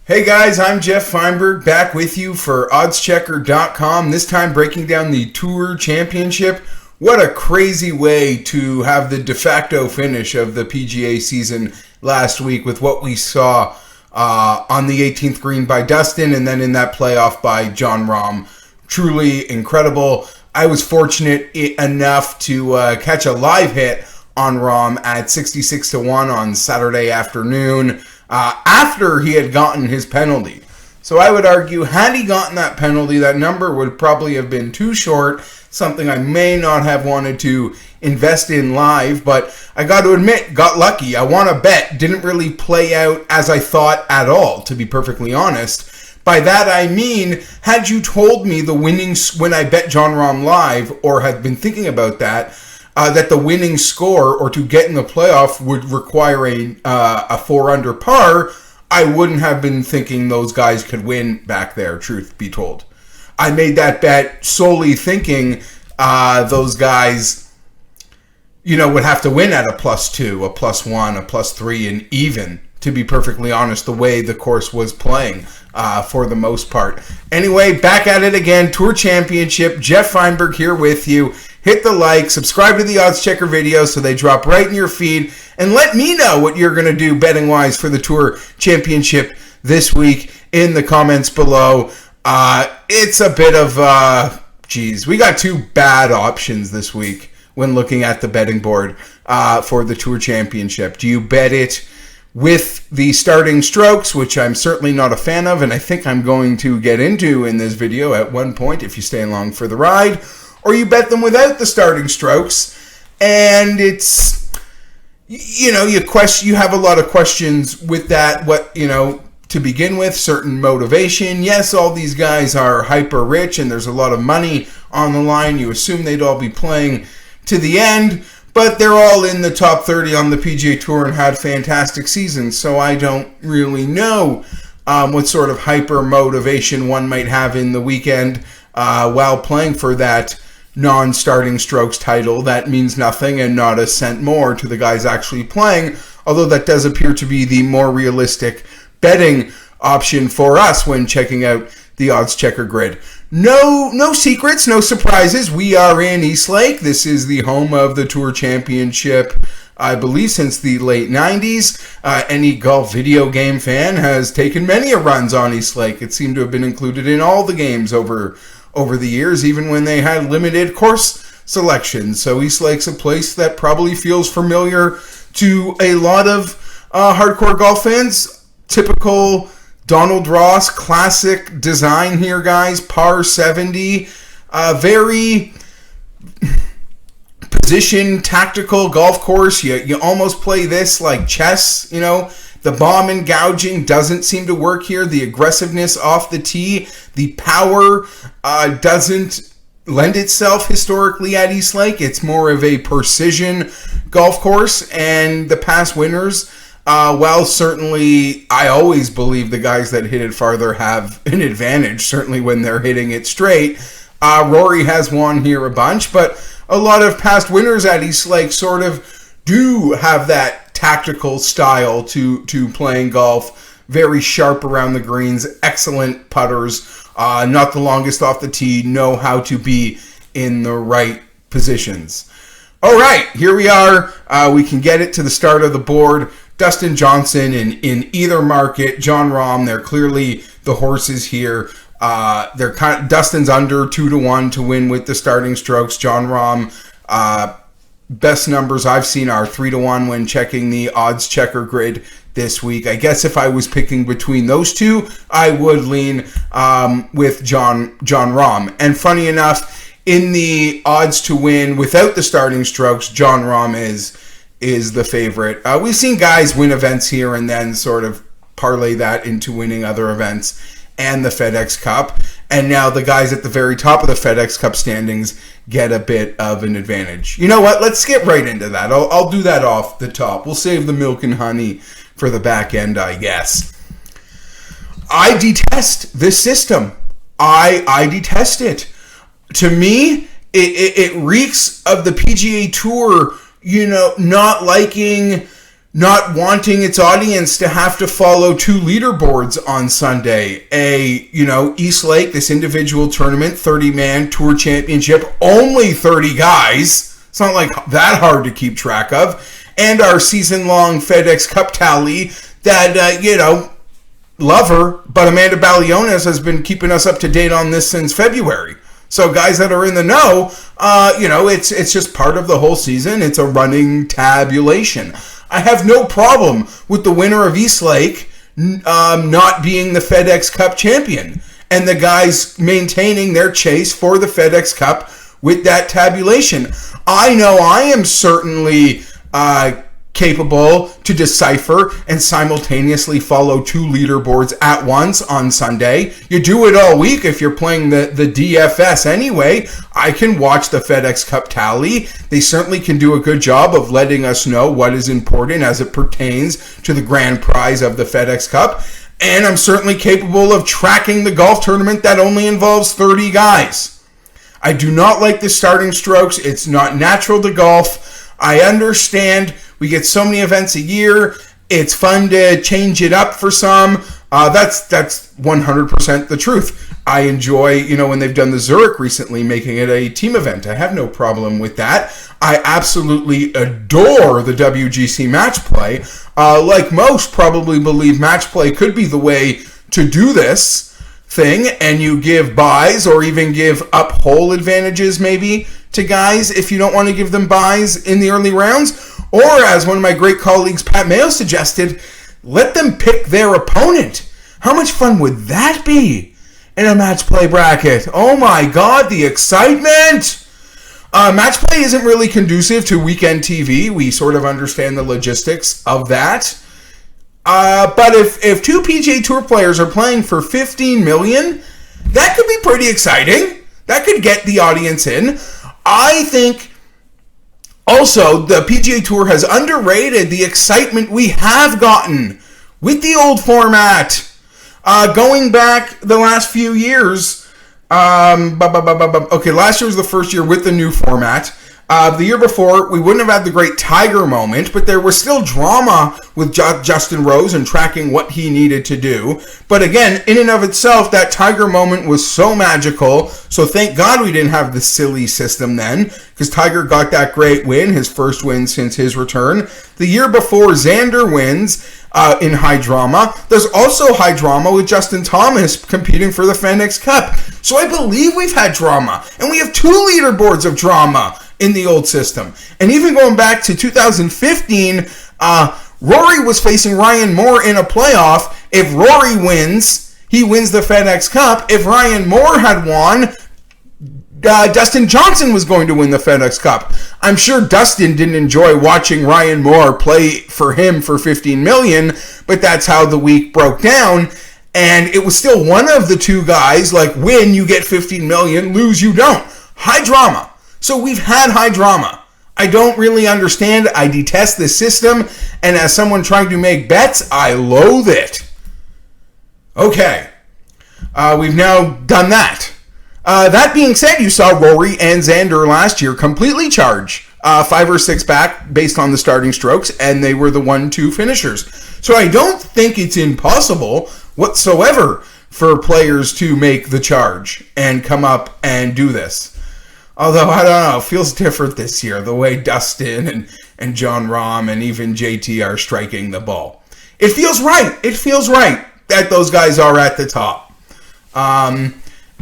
Hey guys, I'm Geoff Fienberg, back with you for OddsChecker.com, this time breaking down the Tour Championship. What a crazy way to have the de facto finish of the PGA season last week with what we saw on the 18th green by Dustin and then in that playoff by Jon Rahm. Truly incredible. I was fortunate enough to catch a live hit on Rahm at 66 to 1 on Saturday afternoon. After he had gotten his penalty. So I would argue, had he gotten that penalty, that number would probably have been too short, something I may not have wanted to invest in live, but I got to admit, got lucky. I won a bet, didn't really play out as I thought at all, to be perfectly honest. By that I mean, had you told me the winning, when I bet Jon Rahm live, or had been thinking about that, that the winning score or to get in the playoff would require a 4 under par, I wouldn't have been thinking those guys could win back there, truth be told. I made that bet solely thinking those guys, would have to win at a +2, a +1, a +3, and even, to be perfectly honest, the way the course was playing for the most part. Anyway, back at it again, Tour Championship, Geoff Fienberg here with you. Hit the like, subscribe to the OddsChecker videos so they drop right in your feed, and let me know what you're going to do betting-wise for the Tour Championship this week in the comments below. It's a bit of, we got two bad options this week when looking at the betting board for the Tour Championship. Do you bet it with the starting strokes, which I'm certainly not a fan of, and I think I'm going to get into in this video at one point if you stay along for the ride, or you bet them without the starting strokes, and it's, you have a lot of questions with that, to begin with, certain motivation. Yes, all these guys are hyper rich and there's a lot of money on the line. You assume they'd all be playing to the end, but they're all in the top 30 on the PGA Tour and had fantastic seasons, so I don't really know what sort of hyper motivation one might have in the weekend while playing for that non-starting strokes title. That means nothing and not a cent more to the guys actually playing, although that does appear to be the more realistic betting option for us when checking out the OddsChecker grid. No secrets, no surprises. We are in Eastlake. This is the home of the Tour Championship, I believe, since the late 90s. Any golf video game fan has taken many runs on Eastlake. It seemed to have been included in all the games over the years, even when they had limited course selections. So Eastlake's a place that probably feels familiar to a lot of hardcore golf fans. Typical Donald Ross classic design here, guys. Par 70. Very position tactical golf course. You almost play this like chess, The bomb and gouging doesn't seem to work here. The aggressiveness off the tee, the power doesn't lend itself historically at Eastlake. It's more of a precision golf course, and the past winners, while certainly I always believe the guys that hit it farther have an advantage, certainly when they're hitting it straight. Rory has won here a bunch, but a lot of past winners at Eastlake sort of do have that tactical style to playing golf. Very sharp around the greens, excellent putters, not the longest off the tee, know how to be in the right positions. All right, here we are. We can get it to the start of the board. Dustin Johnson in either market. Jon Rahm, they're clearly the horses here. Dustin's under 2 to 1 to win with the starting strokes. Jon Rahm, best numbers I've seen are 3 to 1 when checking the OddsChecker grid this week. I guess if I was picking between those two, I would lean with Jon Rahm. And funny enough, in the odds to win without the starting strokes, Jon Rahm is the favorite. We've seen guys win events here and then sort of parlay that into winning other events and the FedEx Cup. And now the guys at the very top of the FedEx Cup standings get a bit of an advantage. You know what? Let's get right into that. I'll do that off the top. We'll save the milk and honey for the back end, I guess. I detest this system. I detest it. To me, it reeks of the PGA Tour not liking, not wanting its audience to have to follow two leaderboards on Sunday. East Lake, this individual tournament, 30-man tour championship, only 30 guys. It's not like that hard to keep track of. And our season-long FedEx Cup tally that, love her, but Amanda Baliones has been keeping us up to date on this since February. So guys that are in the know, it's just part of the whole season. It's a running tabulation. I have no problem with the winner of East Lake not being the FedEx Cup champion and the guys maintaining their chase for the FedEx Cup with that tabulation. I know I am certainly capable to decipher and simultaneously follow two leaderboards at once on Sunday. You do it all week if you're playing the DFS anyway. I can watch the FedEx Cup tally. They certainly can do a good job of letting us know what is important as it pertains to the grand prize of the FedEx Cup. And I'm certainly capable of tracking the golf tournament that only involves 30 guys. I do not like the starting strokes. It's not natural to golf. I understand we get so many events a year. It's fun to change it up for some. That's 100% the truth. I enjoy, when they've done the Zurich recently, making it a team event. I have no problem with that. I absolutely adore the WGC match play. Like most, probably believe match play could be the way to do this thing, and you give buys or even give up hole advantages maybe to guys if you don't want to give them buys in the early rounds. Or, as one of my great colleagues, Pat Mayo, suggested, let them pick their opponent. How much fun would that be in a match play bracket? Oh my God, the excitement! Match play isn't really conducive to weekend TV. We sort of understand the logistics of that. But if two PGA Tour players are playing for $15 million, that could be pretty exciting. That could get the audience in. I think also the PGA Tour has underrated the excitement we have gotten with the old format. Going back the last few years, last year was the first year with the new format. The year before, we wouldn't have had the great Tiger moment, but there was still drama with Justin Rose and tracking what he needed to do. But again, in and of itself, that Tiger moment was so magical. So thank God we didn't have the silly system then, because Tiger got that great win, his first win since his return. The year before, Xander wins in high drama. There's also high drama with Justin Thomas competing for the FedEx Cup. So I believe we've had drama, and we have two leaderboards of drama in the old system. And even going back to 2015, Rory was facing Ryan Moore in a playoff. If Rory wins, he wins the FedEx Cup. If Ryan Moore had won, Dustin Johnson was going to win the FedEx Cup. I'm sure Dustin didn't enjoy watching Ryan Moore play for him for $15 million, but that's how the week broke down. And it was still one of the two guys, like, win, you get $15 million, lose, you don't. High drama. So we've had high drama. I don't really understand. I detest this system. And as someone trying to make bets, I loathe it. Okay. We've now done that. That being said, you saw Rory and Xander last year completely charge 5 or 6 back based on the starting strokes, and they were the 1-2 finishers. So I don't think it's impossible whatsoever for players to make the charge and come up and do this. Although, I don't know, it feels different this year, the way Dustin and John Rahm and even JT are striking the ball. It feels right. It feels right that those guys are at the top. And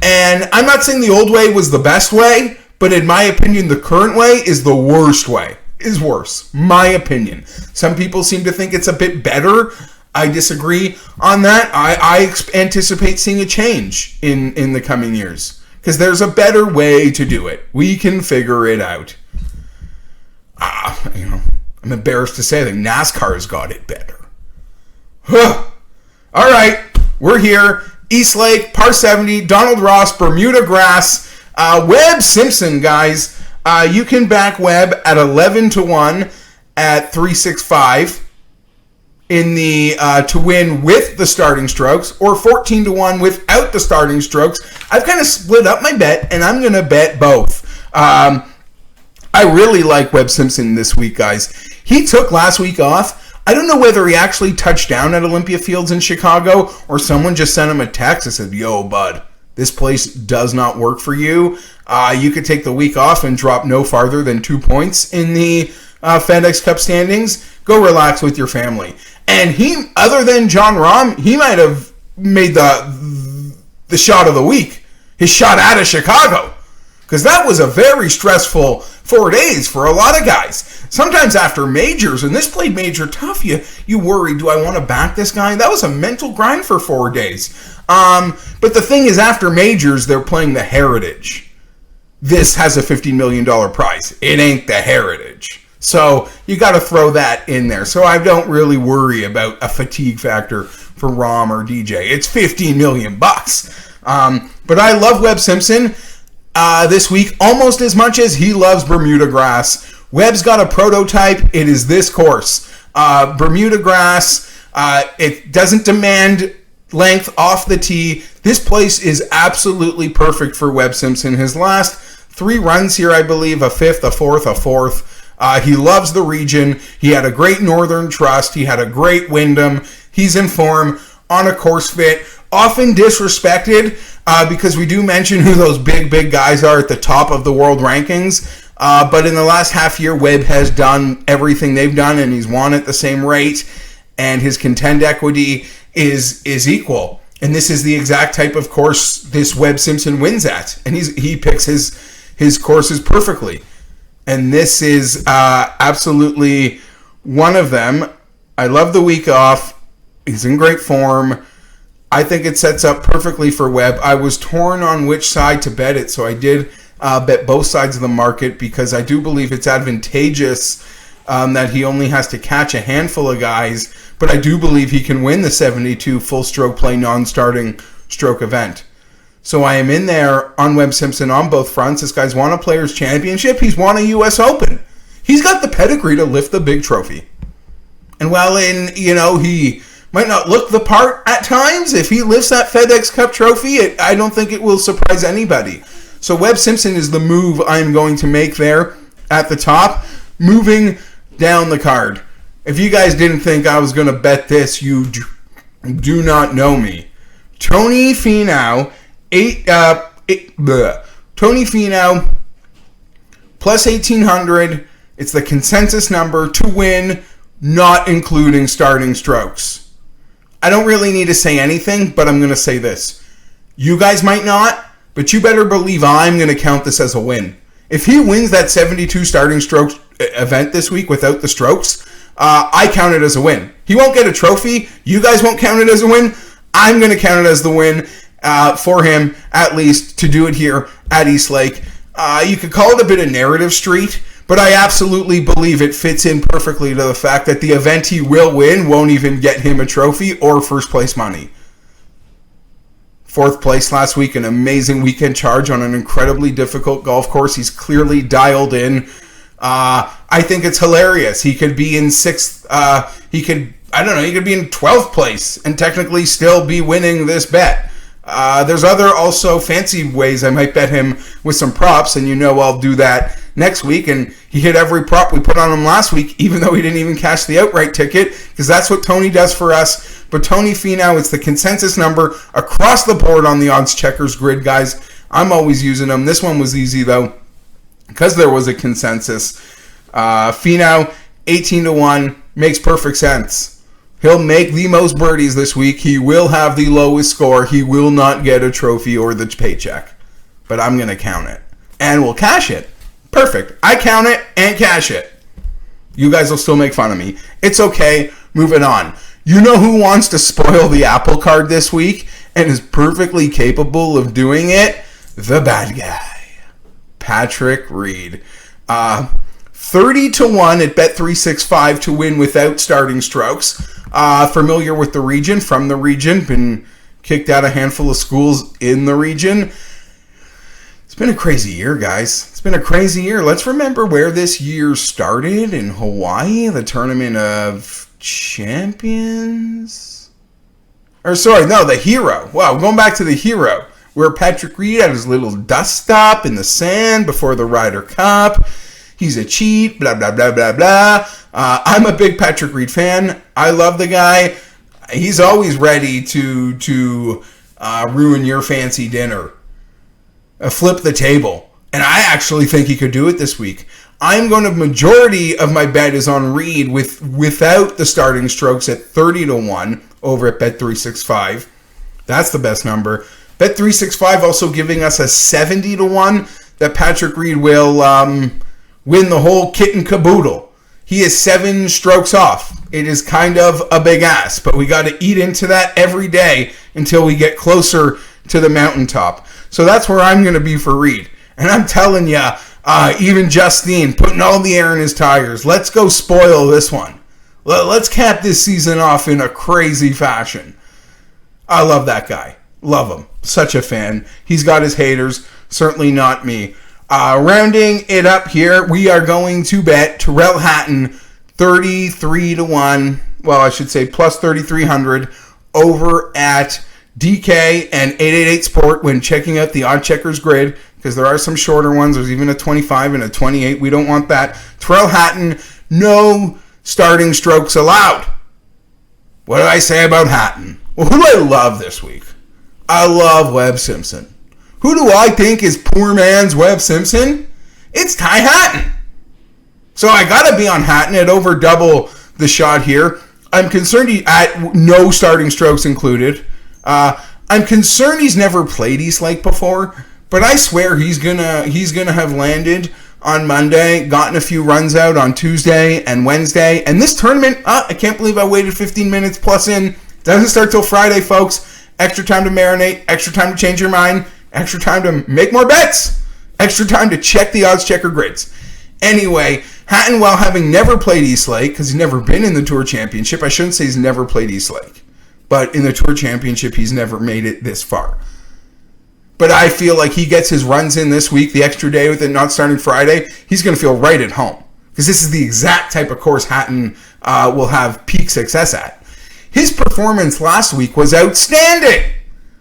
I'm not saying the old way was the best way, but in my opinion, the current way is the worst way. Is worse. My opinion. Some people seem to think it's a bit better. I disagree on that. I anticipate seeing a change in the coming years. Because there's a better way to do it. We can figure it out. I'm embarrassed to say that NASCAR's got it better. All right, we're here. East Lake, par 70, Donald Ross, Bermuda grass, Webb, Simpson, guys. You can back Webb at 11-1 at 365 in the to win with the starting strokes, or 14-1 without the starting strokes. I've kind of split up my bet, and I'm going to bet both. I I really like Webb Simpson this week, guys. He took last week off. I don't know whether he actually touched down at Olympia Fields in Chicago or someone just sent him a text and said, yo, bud, this place does not work for you. You could take the week off and drop no farther than 2 points in the FedEx Cup standings. Go relax with your family. And he, other than John Rahm, he might have made the shot of the week. His shot out of Chicago. Because that was a very stressful 4 days for a lot of guys. Sometimes after majors, and this played major tough, you worry, do I want to back this guy? That was a mental grind for 4 days. But the thing is, after majors, they're playing the Heritage. This has a $15 million prize. It ain't the Heritage. So you got to throw that in there. So I don't really worry about a fatigue factor for Rahm or DJ. It's $15 million bucks. But I love Webb Simpson this week almost as much as he loves Bermuda grass. Webb's got a prototype. It is this course. Bermuda grass. It doesn't demand length off the tee. This place is absolutely perfect for Webb Simpson. His last 3 runs here, I believe, a fifth, a fourth. He loves the region. He had a great Northern Trust. He had a great Wyndham. He's in form on a course fit. Often disrespected because we do mention who those big guys are at the top of the world rankings. But in the last half year, Webb has done everything they've done, and he's won at the same rate. And his contend equity is equal. And this is the exact type of course this Webb Simpson wins at. And he picks his courses perfectly. And this is absolutely one of them. I love the week off. He's in great form. I think it sets up perfectly for Webb. I was torn on which side to bet it, so I did bet both sides of the market because I do believe it's advantageous that he only has to catch a handful of guys, but I do believe he can win the 72 full stroke play non-starting stroke event. So I am in there on Webb Simpson on both fronts. This guy's won a Players' Championship. He's won a U.S. Open. He's got the pedigree to lift the big trophy. And while he might not look the part at times, if he lifts that FedEx Cup trophy, I don't think it will surprise anybody. So Webb Simpson is the move I'm going to make there at the top. Moving down the card. If you guys didn't think I was going to bet this, you do not know me. Tony Finau, Tony Finau, plus 1,800. It's the consensus number to win, not including starting strokes. I don't really need to say anything, but I'm going to say this. You guys might not, but you better believe I'm going to count this as a win. If he wins that 72 starting strokes event this week without the strokes, I count it as a win. He won't get a trophy. You guys won't count it as a win. I'm going to count it as the win for him, at least, to do it here at East Lake. You could call it a bit of narrative street, but I absolutely believe it fits in perfectly to the fact that the event he will win won't even get him a trophy or first place money. 4th place last week, an amazing weekend charge on an incredibly difficult golf course. He's clearly dialed in. I think it's hilarious. He could be in 6th. He could be in 12th place and technically still be winning this bet. There's other also fancy ways I might bet him with some props, and I'll do that next week. And he hit every prop we put on him last week, even though he didn't even cash the outright ticket, because that's what Tony does for us. But Tony Finau, it's the consensus number across the board on the OddsCheckers grid, guys. I'm always using them. This one was easy, though, because there was a consensus. Finau, 18-1, makes perfect sense. He'll make the most birdies this week. He will have the lowest score. He will not get a trophy or the paycheck. But I'm going to count it. And we'll cash it. Perfect. I count it and cash it. You guys will still make fun of me. It's okay. Moving on. You know who wants to spoil the apple card this week and is perfectly capable of doing it? The bad guy. Patrick Reed. 30-1 at Bet365 to win without starting strokes. Familiar with the region, from the region, been kicked out a handful of schools in the region. It's been a crazy year, guys. It's been a crazy year. Let's remember where this year started in Hawaii, the Tournament of Champions. The Hero. Wow, going back to the Hero, where Patrick Reed had his little dust stop in the sand before the Ryder Cup. He's a cheat, blah, blah, blah, blah, blah. I'm a big Patrick Reed fan. I love the guy. He's always ready to ruin your fancy dinner. Flip the table. And I actually think he could do it this week. I'm going to, majority of my bet is on Reed without the starting strokes at 30-1 over at Bet365. That's the best number. Bet365 also giving us a 70-1 that Patrick Reed will win the whole kit and caboodle. He is 7 strokes off. It is kind of a big ass, but we got to eat into that every day until we get closer to the mountaintop. So that's where I'm going to be for Reed. And I'm telling you, even Justine putting all the air in his tires. Let's go spoil this one. Let's cap this season off in a crazy fashion. I love that guy. Love him. Such a fan. He's got his haters. Certainly not me. Rounding it up here, we are going to bet Tyrrell Hatton 33-1. Well, I should say plus 3,300 over at DK and 888 Sport when checking out the OddsChecker's grid, because there are some shorter ones. There's even a 25 and a 28. We don't want that. Tyrrell Hatton, no starting strokes allowed. What do I say about Hatton? Well, who do I love this week? I love Webb Simpson. Who do I think is poor man's Webb Simpson? It's Ty Hatton. So I got to be on Hatton at over double the shot here. I'm concerned at no starting strokes included. I'm concerned he's never played East Lake before, but I swear he's gonna have landed on Monday, gotten a few runs out on Tuesday and Wednesday, and this tournament, I can't believe I waited 15 minutes plus in. Doesn't start till Friday, folks. Extra time to marinate, extra time to change your mind, extra time to make more bets, extra time to check the OddsChecker grids. Anyway, Hatton, while having never played East Lake, because he's never been in the Tour Championship, I shouldn't say he's never played East Lake, but in the Tour Championship, he's never made it this far. But I feel like he gets his runs in this week, the extra day with it not starting Friday, he's going to feel right at home. Because this is the exact type of course Hatton will have peak success at. His performance last week was outstanding.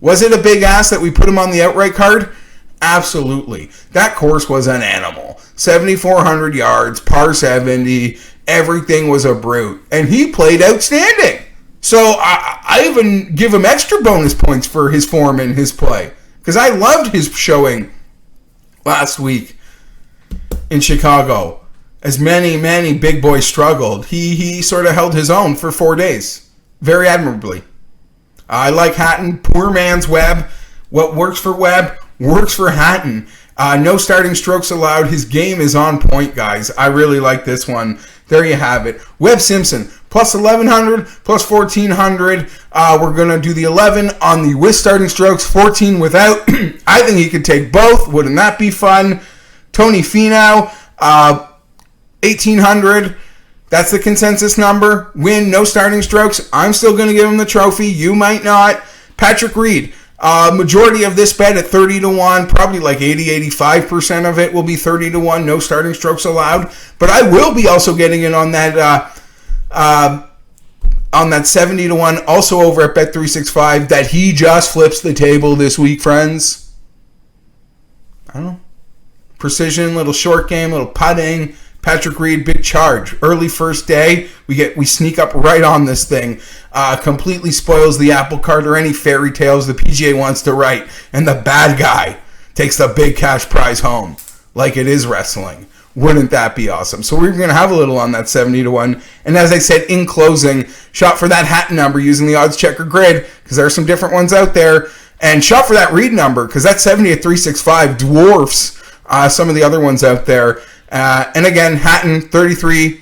Was it a big ass that we put him on the outright card? Absolutely. That course was an animal. 7,400 yards, par 70, everything was a brute. And he played outstanding. So I even give him extra bonus points for his form and his play. Because I loved his showing last week in Chicago. As many big boys struggled, he sort of held his own for 4 days. Very admirably. I like Hatton. Poor man's Webb. What works for Webb works for Hatton. No starting strokes allowed. His game is on point, guys. I really like this one. There you have it. Webb Simpson, plus 1,100, plus 1,400. We're going to do the 11 on the with starting strokes, 14 without. I think he could take both. Wouldn't that be fun? Tony Finau, 1,800. That's the consensus number. Win, no starting strokes. I'm still going to give him the trophy. You might not. Patrick Reed, majority of this bet at 30-1, probably like 80-85% of it will be 30-1, no starting strokes allowed. But I will be also getting in on that 70-1, also over at Bet365, that he just flips the table this week, friends. I don't know. Precision, little short game, little putting. Patrick Reed, big charge. Early first day, we sneak up right on this thing. Completely spoils the apple cart or any fairy tales the PGA wants to write. And the bad guy takes the big cash prize home. Like it is wrestling. Wouldn't that be awesome? So we're going to have a little on that 70-1. And as I said, in closing, shot for that Hatton number using the OddsChecker grid, because there are some different ones out there. And shot for that Reed number, because that 70 at 365 dwarfs some of the other ones out there. And again, Hatton, 33,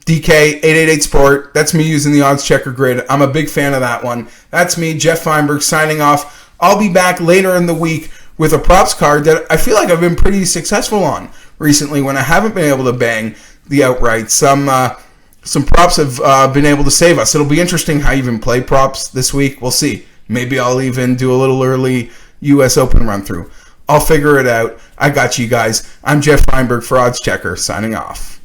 DK, 888 Sport. That's me using the OddsChecker grid. I'm a big fan of that one. That's me, Geoff Fienberg, signing off. I'll be back later in the week with a props card that I feel like I've been pretty successful on recently when I haven't been able to bang the outright. Some props have been able to save us. It'll be interesting how you even play props this week. We'll see. Maybe I'll even do a little early U.S. Open run-through. I'll figure it out. I got you guys. I'm Geoff Fienberg for OddsChecker, signing off.